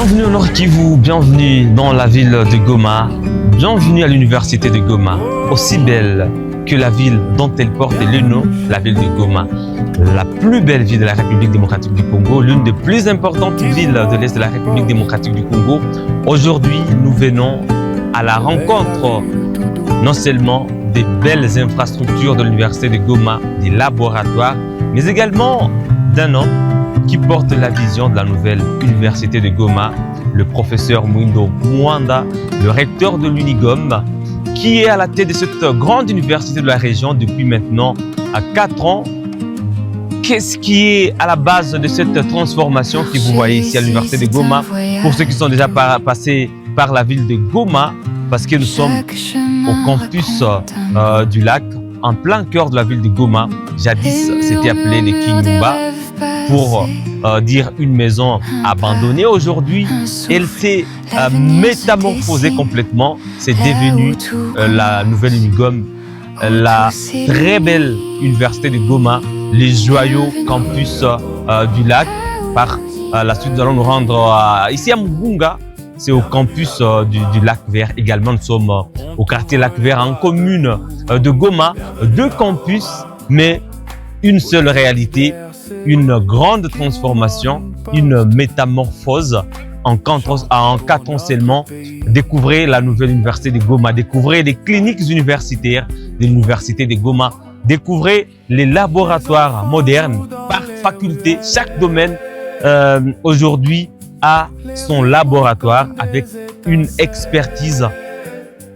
Bienvenue au Nord Kivu, bienvenue dans la ville de Goma, bienvenue à l'université de Goma, aussi belle que la ville dont elle porte le nom, la ville de Goma, la plus belle ville de la République démocratique du Congo, l'une des plus importantes villes de l'Est de la République démocratique du Congo. Aujourd'hui, nous venons à la rencontre non seulement des belles infrastructures de l'université de Goma, des laboratoires, mais également d'un homme qui porte la vision de la nouvelle université de Goma, le professeur Muindo Mwanda, le recteur de l'Unigom, qui est à la tête de cette grande université de la région depuis maintenant 4 ans. Qu'est-ce qui est à la base de cette transformation que vous voyez ici à l'université de Goma? Pour ceux qui sont déjà passés par la ville de Goma, parce que nous sommes au campus du lac, en plein cœur de la ville de Goma. Jadis, c'était appelé les Kinyumba, pour dire une maison abandonnée. Aujourd'hui, elle s'est métamorphosée complètement. C'est devenu la nouvelle Unigom, la très belle université de Goma, les joyaux campus du lac. Par la suite, nous allons nous rendre ici à Mugunga. C'est au campus du lac Vert également. Nous sommes au quartier lac Vert, en commune de Goma. 2 campus, mais une seule réalité. Une grande transformation, une métamorphose en 4 ans seulement. Découvrez la nouvelle université de Goma, découvrez les cliniques universitaires de l'université de Goma, découvrez les laboratoires modernes par faculté. Chaque domaine aujourd'hui a son laboratoire avec une expertise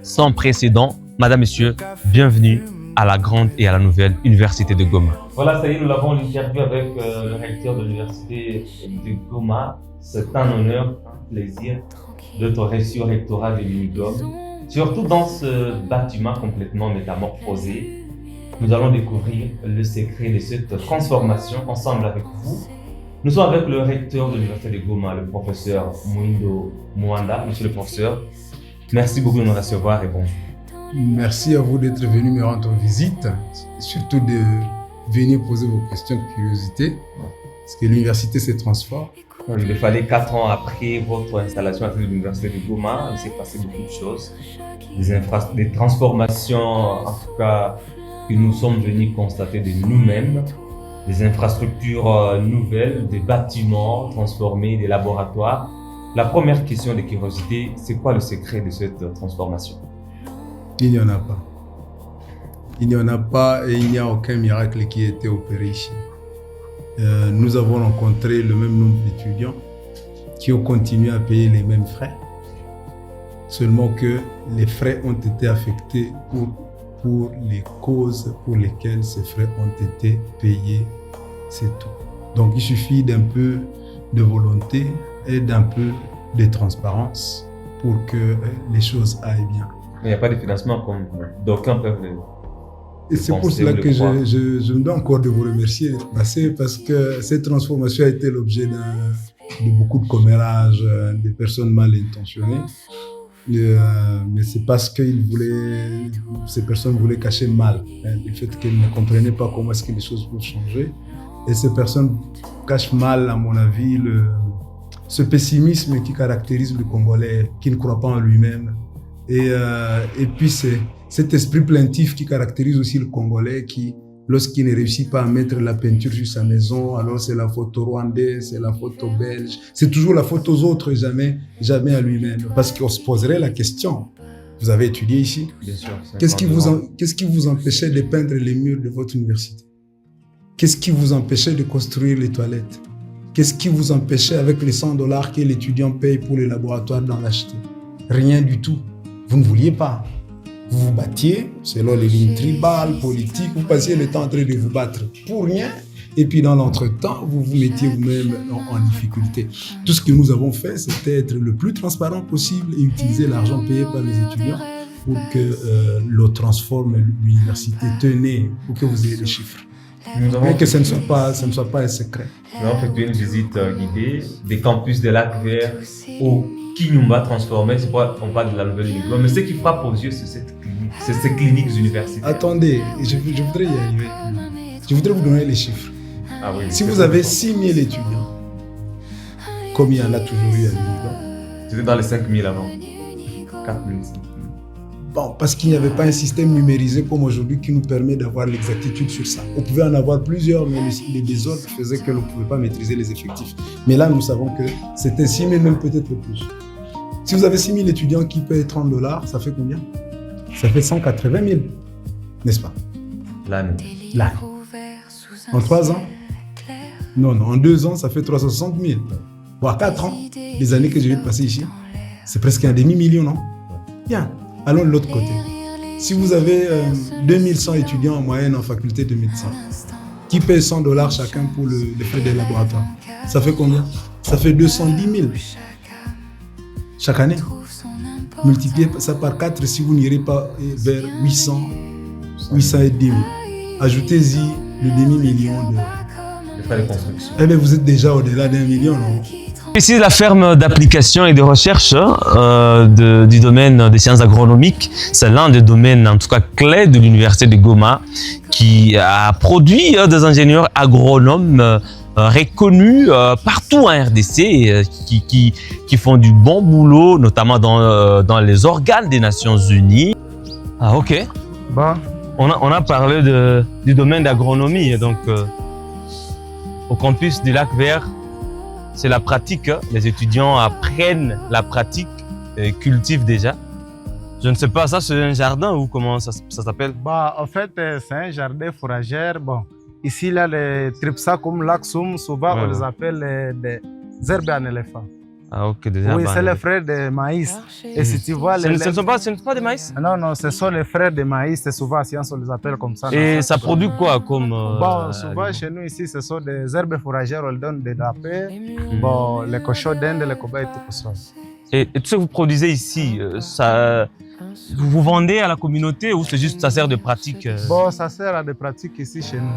sans précédent. Madame, Messieurs, bienvenue à la grande et à la nouvelle université de Goma. Voilà, ça y est, nous l'avons l'interview avec le recteur de l'université de Goma. C'est un honneur, un plaisir d'être reçu au rectorat de l'Unigom. Surtout dans ce bâtiment complètement métamorphosé, nous allons découvrir le secret de cette transformation ensemble avec vous. Nous sommes avec le recteur de l'université de Goma, le professeur Muindo Mwanda. Monsieur le professeur, merci beaucoup de nous recevoir et bonjour. Merci à vous d'être venu me rendre visite, surtout de venir poser vos questions de curiosité, parce que l'université se transforme. Il fallait 4 ans après votre installation à l'université de Goma, il s'est passé beaucoup de choses, des transformations en tout cas que nous sommes venus constater de nous-mêmes, des infrastructures nouvelles, des bâtiments transformés, des laboratoires. La première question de curiosité, c'est quoi le secret de cette transformation? Il n'y en a pas. Il n'y en a pas et il n'y a aucun miracle qui a été opéré ici. Nous avons rencontré le même nombre d'étudiants qui ont continué à payer les mêmes frais. Seulement que les frais ont été affectés pour les causes pour lesquelles ces frais ont été payés. C'est tout. Donc il suffit d'un peu de volonté et d'un peu de transparence pour que les choses aillent bien. Il n'y a pas de financement comme d'aucuns peuvent le Et c'est pour cela que je me dois encore de vous remercier d'être passé, parce que cette transformation a été l'objet de beaucoup de commérages, de personnes mal intentionnées. Mais c'est parce que ces personnes voulaient cacher mal le fait qu'elles ne comprenaient pas comment est-ce que les choses peuvent changer. Et ces personnes cachent mal, à mon avis, ce pessimisme qui caractérise le Congolais, qui ne croit pas en lui-même. Et puis c'est cet esprit plaintif qui caractérise aussi le Congolais qui, lorsqu'il ne réussit pas à mettre la peinture sur sa maison, alors c'est la faute au Rwandais, c'est la faute aux Belges, c'est toujours la faute aux autres, jamais à lui-même. Parce qu'on se poserait la question, vous avez étudié ici? Bien sûr. Qu'est-ce qui vous empêchait de peindre les murs de votre université? Qu'est-ce qui vous empêchait de construire les toilettes? Qu'est-ce qui vous empêchait avec les $100 que l'étudiant paye pour les laboratoires d'en acheter? Rien du tout. Vous ne vouliez pas. Vous vous battiez selon les lignes tribales, politiques. Vous passiez le temps en train de vous battre pour rien. Et puis dans l'entretemps, vous vous mettiez vous-même en difficulté. Tout ce que nous avons fait, c'était être le plus transparent possible et utiliser l'argent payé par les étudiants pour que l'eau transforme l'université. Tenez, pour que vous ayez les chiffres. Mais que ce ne soit pas un secret. Nous avons fait une visite guidée des campus de Lac Vert au Kinyumba transformé. C'est pourquoi on parle de la nouvelle Unigom. Mais ce qui frappe aux yeux, c'est ces cliniques universitaires. Attendez, je voudrais y arriver. Je voudrais vous donner les chiffres. Ah oui, si vous avez 6 000 étudiants comme il y en a toujours eu à l'Union. C'était dans les 5000 avant. 4000. Bon, parce qu'il n'y avait pas un système numérisé comme aujourd'hui qui nous permet d'avoir l'exactitude sur ça. On pouvait en avoir plusieurs, mais les désordres faisaient que l'on ne pouvait pas maîtriser les effectifs. Mais là, nous savons que c'était 6 000, même peut-être plus. Si vous avez 6 000 étudiants qui payent $30, ça fait combien? Ça fait 180 000, n'est-ce pas? L'année. En 3 ans? Non, en 2 ans, ça fait 360 000. Bon, à 4 ans, les années que je vais passer ici, c'est presque un demi-million, non? Bien. Allons de l'autre côté. Si vous avez 2100 étudiants en moyenne en faculté de médecine, qui payent $100 chacun pour les frais des laboratoires, ça fait combien? Ça fait 210 000 chaque année. Multipliez ça par 4 si vous n'irez pas vers 810 000. Ajoutez-y le demi-million Les frais de construction. Eh bien, vous êtes déjà au-delà d'1 million, non? Ici, la ferme d'application et de recherche du domaine des sciences agronomiques, c'est l'un des domaines en tout cas clés de l'université de Goma qui a produit des ingénieurs agronomes reconnus partout en RDC qui font du bon boulot, notamment dans les organes des Nations Unies. Ah ok. Bon. On a parlé du domaine d'agronomie, donc au campus du Lac Vert, c'est la pratique. Les étudiants apprennent la pratique et cultivent déjà. Je ne sais pas, ça c'est un jardin ou comment ça s'appelle? Bah, en fait, c'est un jardin fourragère. Bon, ici, là, les tripsa comme l'axum, souvent on les appelle des herbes en éléphant. Ah ok, déjà. Oui, c'est les frères de maïs. Et si tu vois... Ce ne sont pas des maïs? Non, non, ce sont les frères de maïs. C'est souvent, science, on les appelle comme ça. Et ça produit quoi comme... Bon, souvent, chez nous, ici, ce sont des herbes fourragères. On leur donne des râpés. Bon, les cochons d'Inde, les cobayes, tout ça. Et tout ce que vous produisez ici, ça... Vous vendez à la communauté ou c'est juste ça sert de pratique? Bon, ça sert à des pratiques ici chez nous.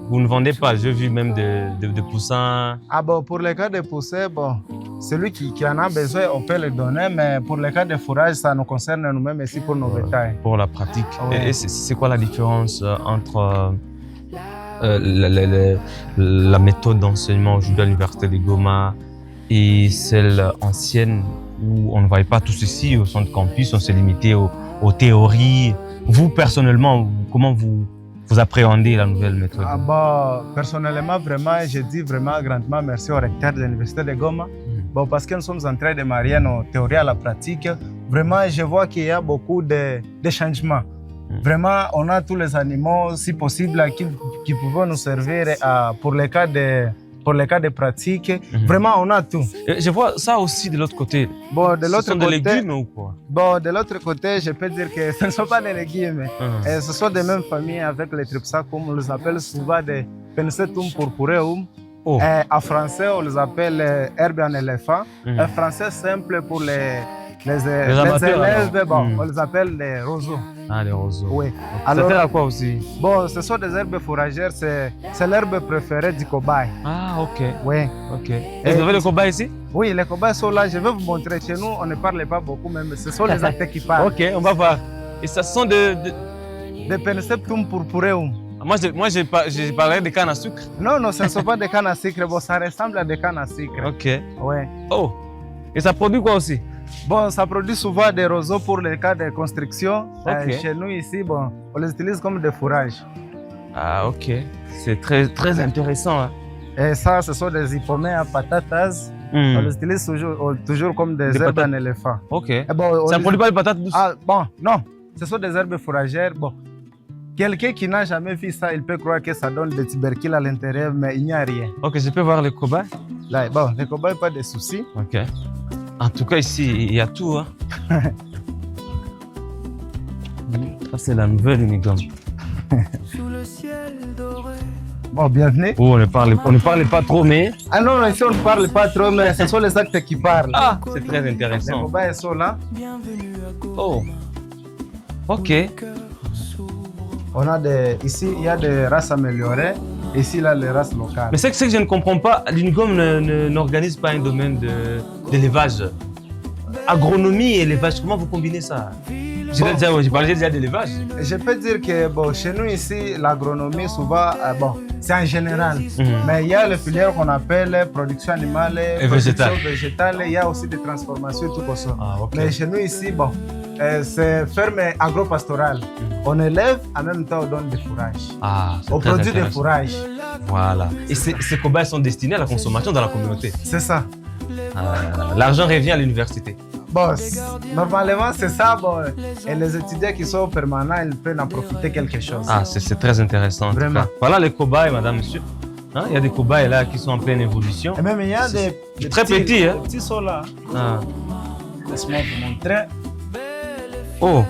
Vous ne vendez pas, j'ai vu même des poussins. Ah bon, pour les cas de poussins, bon, celui qui en a besoin, on peut le donner, mais pour les cas de fourrage, ça nous concerne nous-mêmes ici pour nos bétails. Pour la pratique. Ouais. Et c'est quoi la différence entre la méthode d'enseignement aujourd'hui à l'université de Goma et celle ancienne où on ne voyait pas tout ceci au centre campus, on s'est limité aux théories. Vous, personnellement, comment vous appréhendez la nouvelle méthode? Ah bah, personnellement, vraiment, je dis vraiment grandement merci au recteur de l'université de Goma. Bon, parce que nous sommes en train de marier nos théories à la pratique. Vraiment, je vois qu'il y a beaucoup de changements. Vraiment, on a tous les animaux, si possible, qui peuvent nous servir pour les cas de pratique. Vraiment, on a tout. Je vois ça aussi de l'autre côté. Bon, de l'autre côté, des légumes ou quoi? Bon, de l'autre côté, je peux dire que ce ne sont pas des légumes. Et ce sont des mêmes familles avec les tripsa, comme on les appelle souvent des pensetum purpureum. Oh. En français, on les appelle herbes en éléphant. En français simple pour les élèves, bon, on les appelle les roseaux. Ah, les roseaux. Oui. Alors, ça sert à quoi aussi? Bon, ce sont des herbes fourragères, c'est l'herbe préférée du cobaye. Ah, ok. Oui. Ok. Et vous avez le cobaye ici? Oui, les cobayes sont là. Je vais vous montrer. Chez nous, on ne parle pas beaucoup, mais ce sont les actes qui parlent. Ok, on va voir. Et ça sont des Pensetum purpureum. Moi, j'ai parlé de canne à sucre. Non, non, ce ne sont pas des cannes à sucre. Bon, ça ressemble à des cannes à sucre. Ok. Ouais. Oh. Et ça produit quoi aussi? Bon, ça produit souvent des roseaux pour les cas de construction. Okay. Chez nous ici, bon, on les utilise comme des fourrages. Ah, ok. C'est très, très intéressant. Hein. Et ça, ce sont des hippomées à patatas. On les utilise toujours comme des herbes en éléphant. Ok. Bon, ça ne produit pas de patates douces? Ah, bon, non. Ce sont des herbes fourragères. Bon, quelqu'un qui n'a jamais vu ça, il peut croire que ça donne des tubercules à l'intérieur, mais il n'y a rien. Ok, je peux voir les cobayes? Là, bon, les cobayes, pas de soucis. Ok. En tout cas, ici, il y a tout. Hein. Ça, c'est la nouvelle Unigom. Bon, bienvenue. Oh, on ne parle pas trop, mais... Ah non, non, ici, on ne parle pas trop, mais ce sont les actes qui parlent. Ah, c'est très Les intéressant. cobayes sont là. Oh. Ok. On a ici, il y a des races améliorées. Ici, là, les races locales. Mais c'est que je ne comprends pas. L'Unigom n'organise pas un domaine d'élevage. Agronomie et élevage, comment vous combinez ça? J'ai parlé déjà d'élevage. Je peux dire que bon, chez nous ici, l'agronomie, souvent, bon, c'est en général. Mais il y a les filières qu'on appelle production animale et végétale. Il y a aussi des transformations et tout comme ça. Ah, okay. Mais chez nous ici, bon, c'est ferme agro-pastorale. On élève, en même temps, on donne des fourrages. Ah, on produit des fourrages. Voilà. Et ces cobayes sont destinés à la consommation dans la communauté. C'est ça. L'argent revient à l'université. Bon, normalement, c'est ça. Bon, et les étudiants qui sont permanents, ils peuvent en profiter quelque chose. Ah, c'est très intéressant. Vraiment. Voilà les cobayes, madame, monsieur. Hein, il y a des cobayes là qui sont en pleine évolution. Et même il y a des très petits. Hein? Des petits sont là. Ah. Laisse-moi vous montrer. Oh,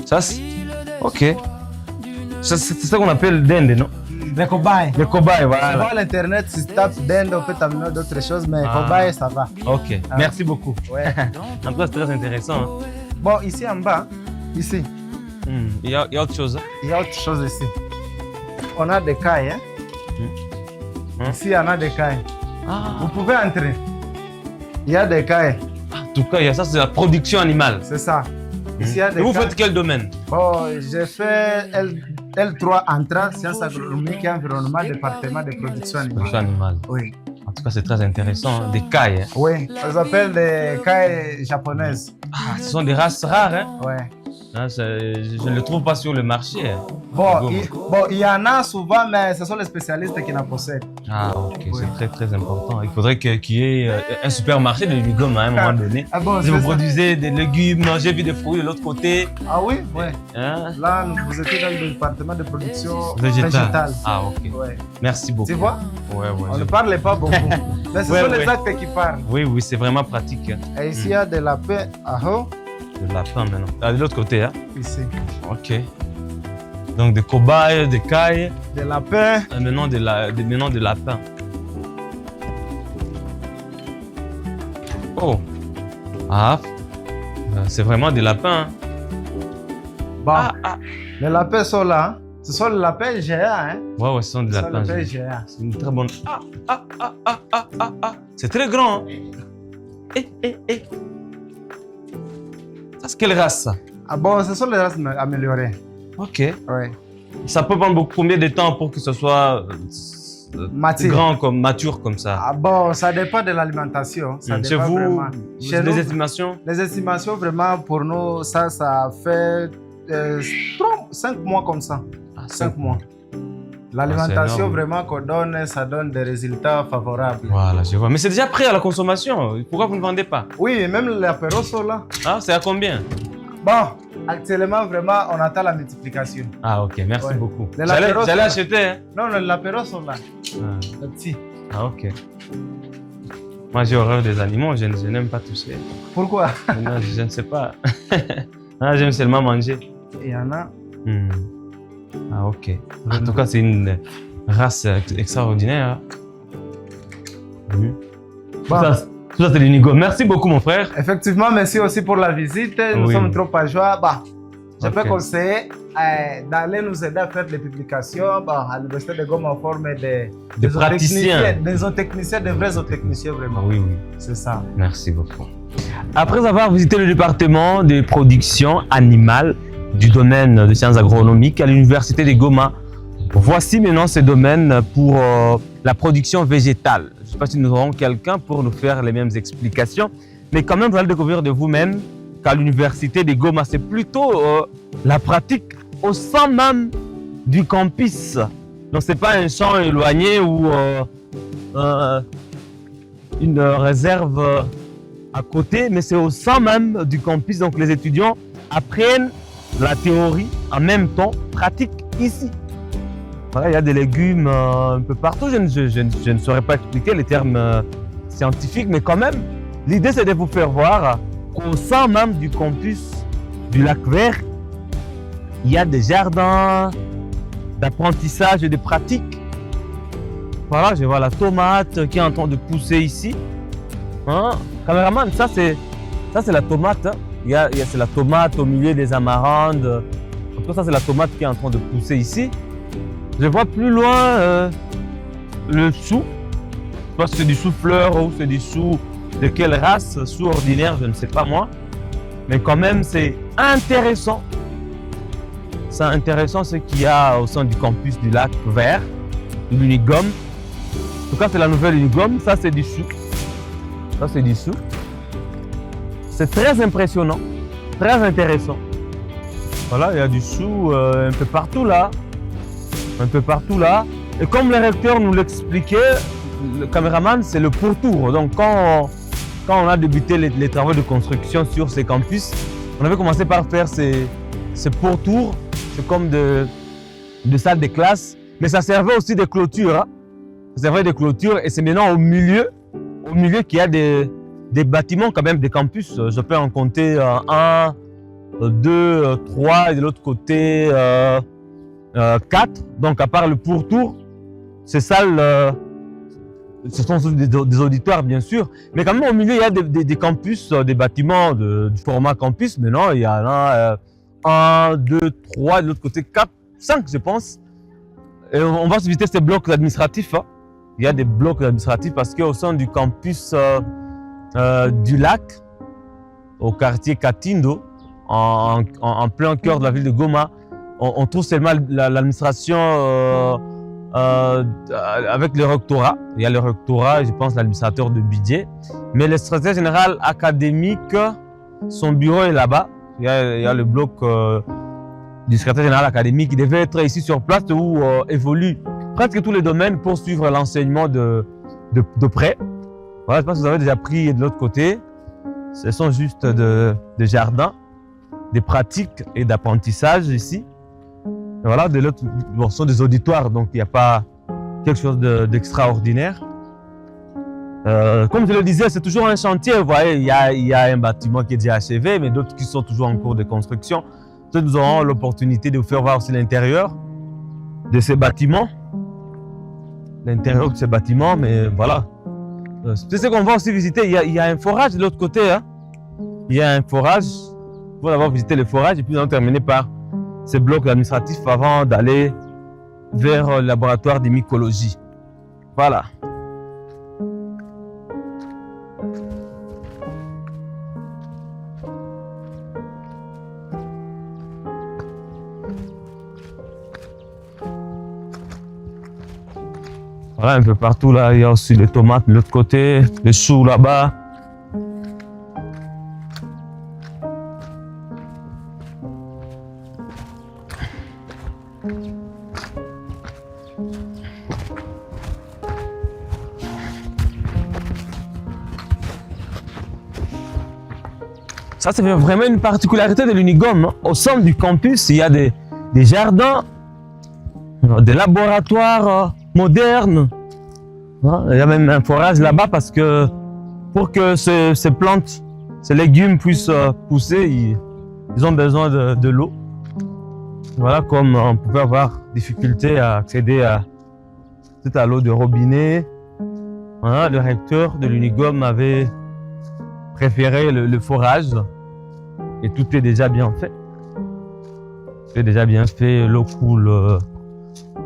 ça c'est... Ok. C'est ça qu'on appelle dinde, non? Les cobayes. Les cobayes, voilà. Sur l'internet, si tu tapes dinde, on peut t'amener d'autres choses, mais cobayes, ça va. Ok, merci beaucoup. Ouais. En tout cas, c'est très intéressant. Hein? Bon, ici en bas, ici. Il y a autre chose. Hein? Il y a autre chose ici. On a des cailles. Hein? Ici, on a des cailles. Ah. Vous pouvez entrer. Il y a des cailles. En tout cas, il y a ça, c'est la production animale. C'est ça. Ici, il y a des Et vous cailles. faites quel domaine? Bon, j'ai fait L3 Entra, sciences agronomiques et environnement, département de production animale. Production animale. Oui. En tout cas, c'est très intéressant. Hein? Des cailles. Hein? Oui, on les appelle des cailles japonaises. Ah, ce sont des races rares. Hein? Ouais. Hein, je ne les trouve pas sur le marché. Hein? Bon, il y en a souvent, mais ce sont les spécialistes qui en possèdent. Ah, ok, oui. c'est très très important. Il faudrait qu'il y ait un supermarché de légumes à un moment donné. Ah bon, si vous produisez des légumes, j'ai vu des fruits de l'autre côté. Ah oui, oui. Hein? Là, vous étiez dans le département de production végétale. Ah, ok. Ouais. Merci beaucoup. Tu vois? Ouais, On ne parle pas beaucoup. Mais ce sont les actes qui parlent. Oui, oui, c'est vraiment pratique. Et ici, il y a des lapins à haut. De lapin maintenant. Ah, de l'autre côté, hein? Ici. Ok. Donc des cobayes, des cailles. Des lapins. Maintenant des lapins. Oh. Ah. C'est vraiment des lapins. Hein? Bon. Les lapins sont là. Ce sont les lapins géants. Hein? Ouais, ce sont des lapins géants. C'est une très bonne. C'est très grand. Hein? Ça, c'est quelle race ça? Ah bon, ce sont les races améliorées. Ok. Ouais. Ça peut prendre combien de temps pour que ce soit grand, mature comme ça? Ah bon, ça dépend de l'alimentation. Chez vous, vraiment. Chez les estimations? Les estimations, vraiment, pour nous, ça fait 5 mois comme ça. 5 mois. L'alimentation vraiment qu'on donne, ça donne des résultats favorables. Voilà, je vois. Mais c'est déjà prêt à la consommation. Pourquoi vous ne vendez pas? Oui, même les apéros sont là. Ah, c'est à combien? Bon, actuellement, vraiment, on attend la multiplication. Ah, ok, merci beaucoup. J'allais acheter. Hein? Non, les apéros sont là. Les petits. Ah, ok. Moi, j'ai horreur des animaux, je n'aime pas toucher. Pourquoi? Non, je ne sais pas. J'aime seulement manger. Il y en a. Ah, ok. En tout cas, c'est une race extraordinaire. Bon. Tout ça, c'est l'Unigo. Merci beaucoup, mon frère. Effectivement, merci aussi pour la visite. Nous sommes trop à joie. Bah, je peux conseiller d'aller nous aider à faire des publications. Bah, à l'Université de Goma, on forme des praticiens. Des zootechniciens, des vrais zootechniciens, vraiment. Oui, oui. C'est ça. Merci beaucoup. Après avoir visité le département de production animale du domaine de sciences agronomiques à l'Université de Goma, voici maintenant ce domaine pour la production végétale. Je ne sais pas si nous aurons quelqu'un pour nous faire les mêmes explications, mais quand même, vous allez découvrir de vous-même qu'à l'Université de Goma, c'est plutôt la pratique au sein même du campus. Donc, ce n'est pas un champ éloigné ou une réserve à côté, mais c'est au sein même du campus. Donc, les étudiants apprennent la théorie en même temps, pratique ici. Voilà, il y a des légumes un peu partout. Je ne saurais pas expliquer les termes scientifiques, mais quand même, l'idée c'est de vous faire voir qu'au sein même du campus du Lac Vert, il y a des jardins d'apprentissage et de pratique. Voilà, je vois la tomate qui est en train de pousser ici. Hein? Caméraman, ça c'est la tomate. Hein? C'est la tomate au milieu des amarandes. En tout cas, ça c'est la tomate qui est en train de pousser ici. Je vois plus loin le chou. Je pense que c'est du chou-fleur ou c'est du chou de quelle race, chou ordinaire, je ne sais pas moi. mais quand même c'est intéressant. C'est intéressant ce qu'il y a au sein du campus du Lac Vert, de l'Unigom. En tout cas, c'est la nouvelle Unigom. Ça, c'est du chou. Ça, c'est du chou. C'est très impressionnant, très intéressant. Voilà, il y a du chou un peu partout là. Un peu partout là. Et comme le recteur nous l'expliquait, le caméraman, c'est le pourtour. Donc, quand on a débuté les travaux de construction sur ces campus, on avait commencé par faire ces pourtours. C'est comme de salles de classe, mais ça servait aussi de clôture. Hein. Ça servait de clôture et c'est maintenant au milieu qu'il y a des bâtiments quand même, des campus. Je peux en compter 1, 2, 3 et de l'autre côté 4. Donc à part le pourtour, ces salles, ce sont des auditoires bien sûr, mais quand même au milieu il y a des campus, des bâtiments du format campus. Maintenant il y en a 1, 2, 3, de l'autre côté 4, 5 je pense. Et on va visiter ces blocs administratifs. Hein. Il y a des blocs administratifs parce qu'au sein du campus du lac, au quartier Katindo, en plein cœur de la ville de Goma, on trouve seulement l'administration avec le rectorat. Il y a le rectorat, je pense l'administrateur de budget. Mais le secrétaire général académique, son bureau est là-bas. Il y a le bloc du secrétaire général académique qui devait être ici sur place où évoluent presque tous les domaines pour suivre l'enseignement de près. Voilà, je pense que vous avez déjà pris de l'autre côté. Ce sont juste des jardins, des pratiques et d'apprentissage ici. Et voilà, de l'autre, bon, ce sont des auditoires, donc il n'y a pas quelque chose d'extraordinaire. Comme je le disais, c'est toujours un chantier. Vous voyez, il y a un bâtiment qui est déjà achevé, mais d'autres qui sont toujours en cours de construction. Peut-être nous aurons l'opportunité de vous faire voir aussi l'intérieur de ces bâtiments. L'intérieur de ces bâtiments, mais voilà. C'est ce qu'on va aussi visiter. Il y a un forage de l'autre côté. Hein. Il y a un forage. Il faut d'abord visiter le forage et puis nous allons terminer par ces blocs administratifs avant d'aller vers le laboratoire de mycologie. Voilà. Voilà, un peu partout là, il y a aussi les tomates de l'autre côté, les choux là-bas. Ça, c'est vraiment une particularité de l'Unigom. Hein. Au centre du campus, il y a des jardins, des laboratoires modernes. Il y a même un forage là-bas parce que pour que ces plantes, ces légumes puissent pousser, ils ont besoin de l'eau. Voilà, comme on pouvait avoir difficulté à accéder à l'eau de robinet. Voilà, le recteur de l'Unigom avait préféré le forage et tout est déjà bien fait. Tout est déjà bien fait, l'eau coule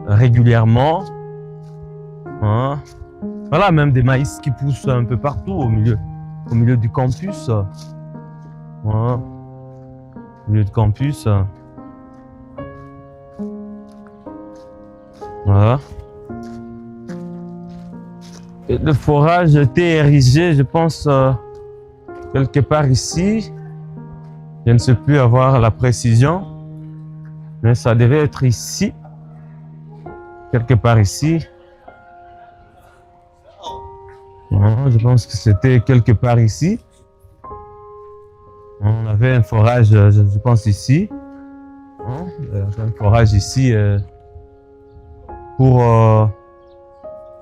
régulièrement. Hein. Voilà, même des maïs qui poussent un peu partout au milieu du campus. Voilà. Au milieu du campus. Voilà. Et le forage était érigé, je pense, quelque part ici. Je ne sais plus avoir la précision, mais ça devait être ici. Quelque part ici. Je pense que c'était quelque part ici. On avait un forage, je pense ici. Un forage ici pour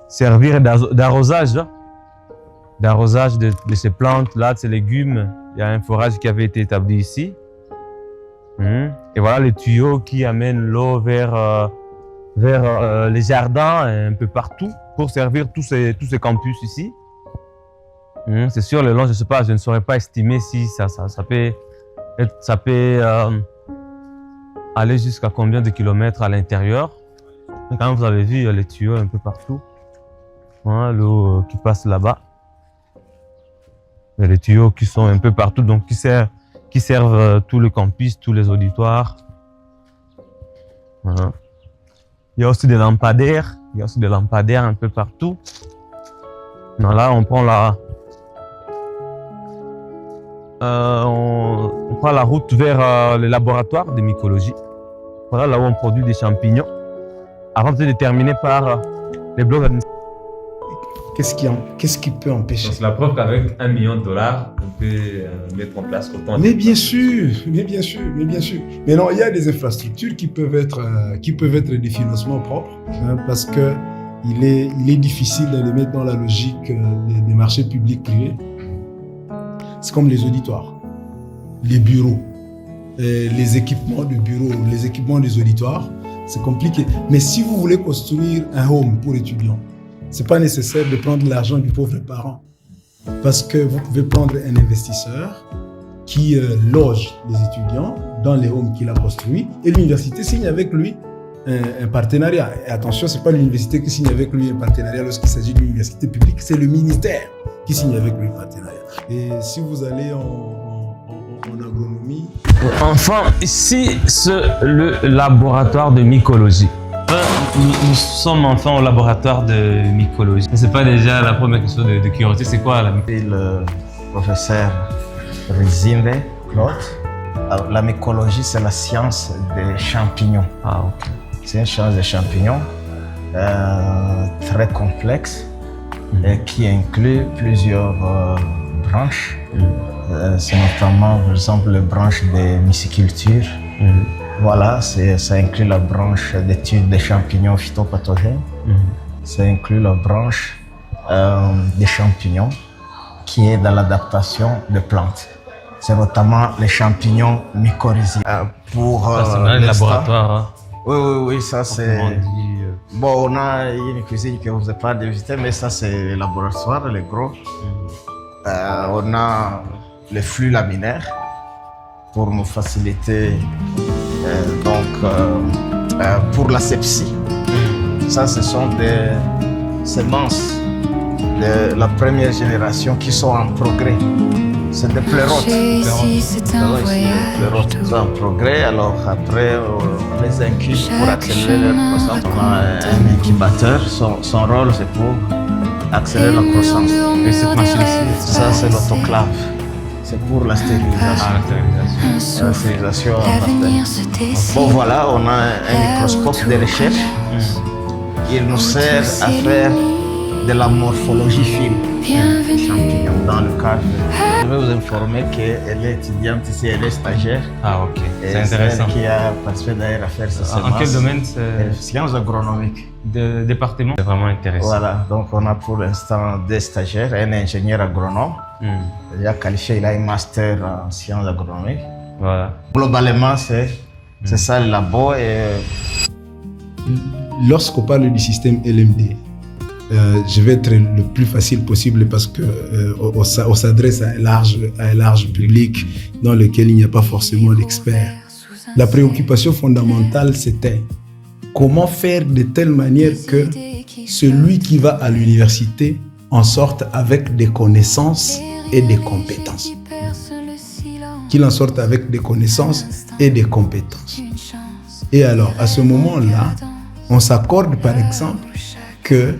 servir d'arrosage. D'arrosage de ces plantes, là, de ces légumes. Il y a un forage qui avait été établi ici. Et voilà les tuyaux qui amènent l'eau vers les jardins un peu partout pour servir tous ces campus ici. C'est sûr, le long, je ne sais pas, je ne saurais pas estimer si ça peut aller jusqu'à combien de kilomètres à l'intérieur. Mais quand même, vous avez vu, il y a les tuyaux un peu partout. Voilà, l'eau qui passe là-bas. Il y a les tuyaux qui sont un peu partout, donc qui qui servent tout le campus, tous les auditoires. Voilà. Il y a aussi des lampadaires. Il y a aussi des lampadaires un peu partout. Non, là, on prend la route vers le laboratoire de mycologie. Voilà là où on produit des champignons. Avant de terminer par les blocs administratifs. Qu'est-ce qui peut empêcher? C'est la preuve qu'avec $1 million, on peut mettre en place autant de... Mais bien sûr. Mais non, il y a des infrastructures qui peuvent être des financements propres, hein, parce que il est difficile de les mettre dans la logique des marchés publics-privés. C'est comme les auditoires, les bureaux, les équipements de bureaux, les équipements des auditoires. C'est compliqué. Mais si vous voulez construire un home pour étudiants, c'est pas nécessaire de prendre l'argent du pauvre parent, parce que vous pouvez prendre un investisseur qui loge les étudiants dans les homes qu'il a construits et l'université signe avec lui un partenariat. Et attention, c'est pas l'université qui signe avec lui un partenariat lorsqu'il s'agit d'une université publique, c'est le ministère qui signe avec lui un partenariat. Et si vous allez en agronomie... Enfin, ici, c'est le laboratoire de mycologie. Nous sommes enfin au laboratoire de mycologie. C'est pas déjà la première question de curiosité, c'est quoi la mycologie? Le professeur Rizimbe Claude. Alors, la mycologie, c'est la science des champignons. Ah, ok. C'est une science des champignons très complexe et qui inclut plusieurs branches. C'est notamment, par exemple, la branche des mycicultures. Voilà, ça inclut la branche d'études des champignons phytopathogènes. Ça inclut la branche des champignons qui est dans l'adaptation des plantes. C'est notamment les champignons mycorhiziens. Ça, c'est dans le laboratoire. Hein. Oui, ça c'est... Bon, on a une cuisine que vous n'avez pas de visiter, mais ça c'est le laboratoire, les gros. On a les flux laminaires pour nous faciliter pour l'asepsie. Ça, ce sont des semences de la première génération qui sont en progrès. C'est des pleurotes. Les pleurotes sont en progrès, alors après on les incube pour accélérer leur croissance. On a un incubateur, son rôle c'est pour accélérer la croissance. Et cette machine-ci, ça c'est l'autoclave. C'est pour la stérilisation. La stérilisation. Bon voilà, on a un microscope de recherche. Il nous sert à faire de la morphologie fine des champignons dans le cadre. Je vais vous informer qu'elle est étudiante ici, elle est stagiaire. Ah ok, c'est intéressant. intéressant. C'est elle qui a participé d'ailleurs à faire ce semence. En quel domaine? Sciences agronomiques. De département? C'est vraiment intéressant. Voilà, donc on a pour l'instant des stagiaires, un ingénieur agronome. Il a qualifié, il a un master en sciences agronomiques. Voilà. Globalement, c'est ça le labo. Lorsqu'on parle du système LMD, je vais être le plus facile possible parce que on s'adresse à un large public dans lequel il n'y a pas forcément d'experts. La préoccupation fondamentale, c'était comment faire de telle manière que celui qui va à l'université en sorte avec des connaissances et des compétences. Qu'il en sorte avec des connaissances et des compétences. Et alors, à ce moment-là, on s'accorde par exemple que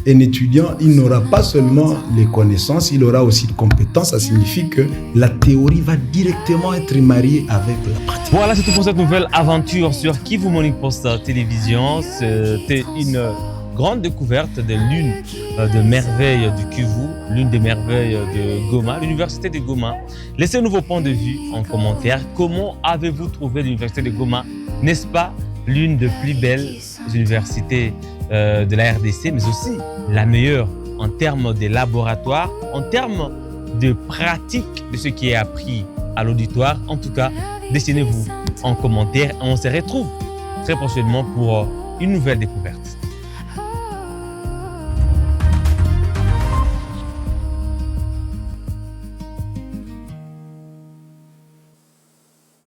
un étudiant, il n'aura pas seulement les connaissances, il aura aussi des compétences. Ça signifie que la théorie va directement être mariée avec la pratique. Voilà, c'est tout pour cette nouvelle aventure sur Kivu Morning Post Télévision. C'était une grande découverte de l'une des merveilles du Kivu, l'une des merveilles de Goma, l'université de Goma. Laissez-nous vos points de vue en commentaire. Comment avez-vous trouvé l'université de Goma? N'est-ce pas l'une des plus belles universités de la RDC, mais aussi la meilleure en termes de laboratoire, en termes de pratique de ce qui est appris à l'auditoire? En tout cas, dessinez-vous en commentaire et on se retrouve très prochainement pour une nouvelle découverte.